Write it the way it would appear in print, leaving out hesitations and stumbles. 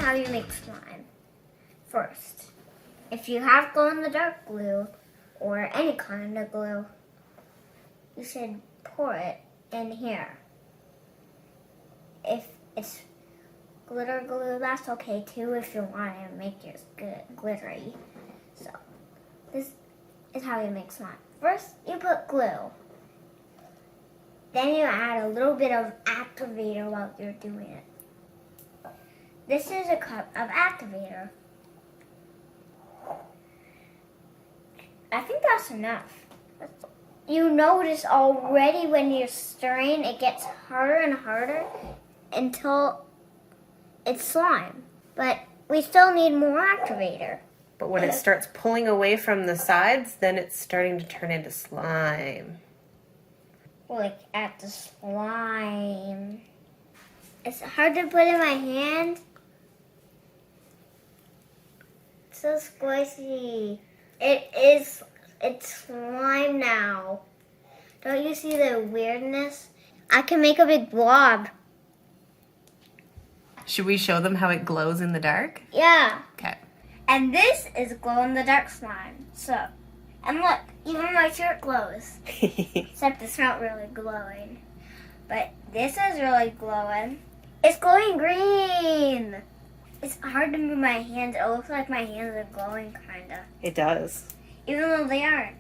how you make slime. First, if you have glow-in-the-dark glue or any kind of glue, you should pour it in here. If it's glitter glue, that's okay too if you want to make yours good, glittery. So, this is how you make slime. First, you put glue. Then you add a little bit of activator while you're doing it. This is a cup of activator. I think that's enough. You notice already when you're stirring, it gets harder and harder until it's slime. But we still need more activator. But when it starts pulling away from the sides, then it's starting to turn into slime. Like at the slime. It's hard to put in my hand. It's so squishy. It's slime now. Don't you see the weirdness? I can make a big blob. Should we show them how it glows in the dark? Yeah. Okay. And this is glow-in-the-dark slime. So, and look, even my shirt glows. Except it's not really glowing. But this is really glowing. It's glowing green. It's hard to move my hands. It looks like my hands are glowing, kinda. It does. Even though they aren't.